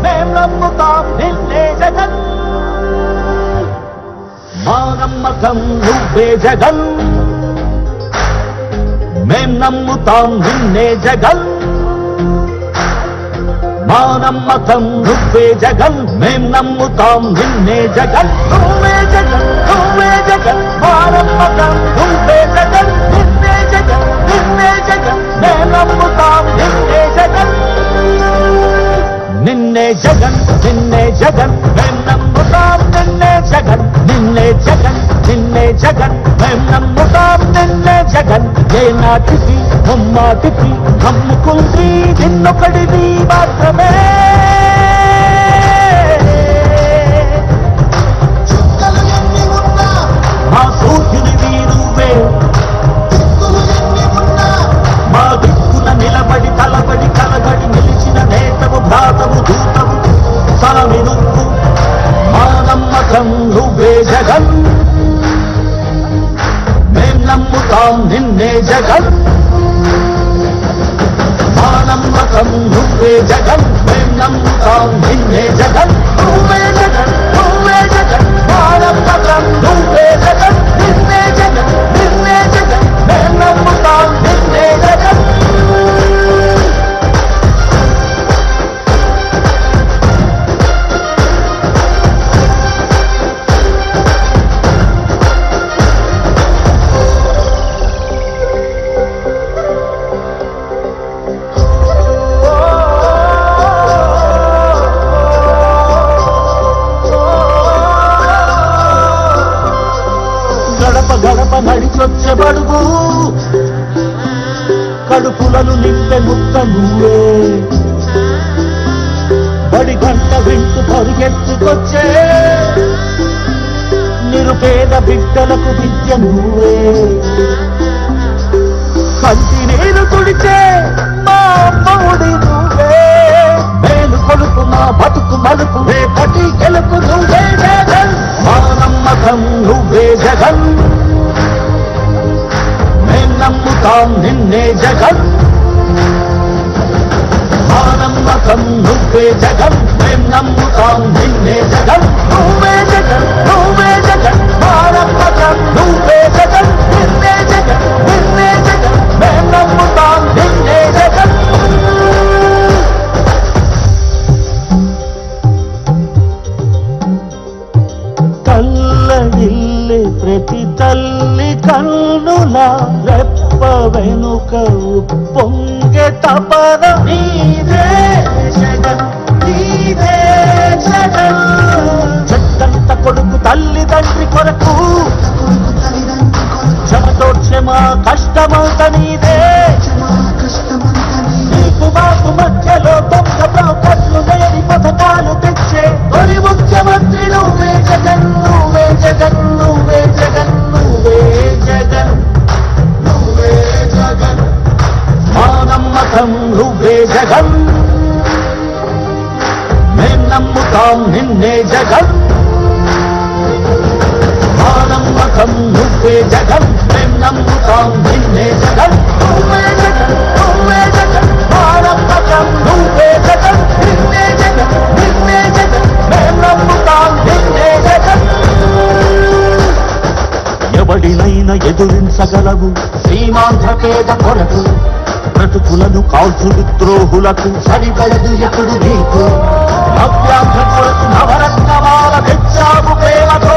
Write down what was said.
మేం నమ్ముతాం నిన్నే జగన్ మా నమ్మకం నువ్వే జగన్ మేం నమ్ముతాం నిన్నే జగన్ మా నమ్మకం నువ్వే జగన్ మేం నమ్ముతాం నిన్నే జగన్ నువ్వే జగన్ నువ్వే జగన్ మా నమ్మకం నువ్వే జగన్ నిన్నే జగన్ నిన్నే జగన్ మేం నమ్ముతాం నిన్నే జగన్ నిన్నే జగన్ నిన్నే జగన్ మేం నమ్ముతాం నిన్నే జగన్ నిన్నే జగన్ నిన్నే జగన్ మేం నమ్ముతాం నిన్నే జగన్ ఏ నాటికి ముమ్మాటికి నమ్ముకుంది నిన్నొకడిది మాత్రమే మా సూర్యునివి నువ్వే మా దిక్కున నిలబడి తలబడి కలబడి నిలిచిన నేతవు భ్రాతవు దూతవు సామి నువ్వు మా నమ్మకం నువ్వే జగన్ మేం నమ్ముతాం నిన్నే జగన్ మా నమ్మకం నువ్వే జగన్ మేం నమ్ముతాం నిన్నే జగన్ నువ్వే జగన్ నువ్వే జగన్ మా నమ్మకం నువ్వే జగన్ నిన్నే జగన్ నిన్నే జగన్ మేం నమ్ముతాం నిన్నే జగన్ గడప గడప నడిచొచ్చే బడుగు కడుపులను నింపే ముక్క నువ్వే బడి గంట వింటూ పరిగెత్తుకొచ్చే నిరుపేద బిడ్డలకు విద్య నువ్వే కంటి నీరు తుడిచే మా అమ్మఒడి నువ్వే మేలు కొడుకు మా బతుకు మలుపు రేపటి గెలుపు నువ్వే జగన్ మా నమ్మకం నువ్వే జగన్ మేం నమ్ముతాం నిన్నే జగన్ మా నమ్మకం నువ్వే జగన్ మేం నమ్ముతాం నిన్నే జగన్ నువ్వే జగన్ నువ్వే జగన్ మా నమ్మకం నువ్వే జగన్ నిన్నే జగన్ నిన్నే జగన్ మేం నమ్ముతాం నిన్నే జగన్ తల్లడిల్లే ప్రతి తల్లి కన్నుల రెప్ప వెనుక పొంగే తపన నీదే జగన్ నీదే జగన్ చెట్టంత కొడుకు తల్లిదండ్రి కొరకు చెమటోడ్చే మా కష్టమంత నీదే నీకు మాకు మధ్యలో దొంగ బ్రోకర్లు లేని పథకాలు తెచ్చే తొలి ముఖ్యమంత్రి నువ్వే జగన్ నువ్వే జగన్ నువ్వే జగన్ నువ్వే జగన్ నువ్వే జగన్ మా నమ్మకం నువ్వే జగన్ మేం నమ్ముతాం నిన్నే జగన్ మా నమ్మకం నువ్వే జగన్ మేం నమ్ముతాం నిన్నే జగన్ నువ్వే జగన్ నువ్వే జగన్ మా నమ్మకం నువ్వే జగన్ నిన్నే జగన్ నిన్నే జగన్ మేం నమ్ముతాం నిన్నే జగన్ ఎవడినైనా ఎదురించగలవు శ్రీమాంధ్ర పేద కొరకు బ్రతుకులను కాల్చు విద్రోహులకు సరిపడదు ఎప్పుడు నీకు నవ్యాంధ్ర కొరకు నవరత్నమాల తెచ్చావు ప్రేమతో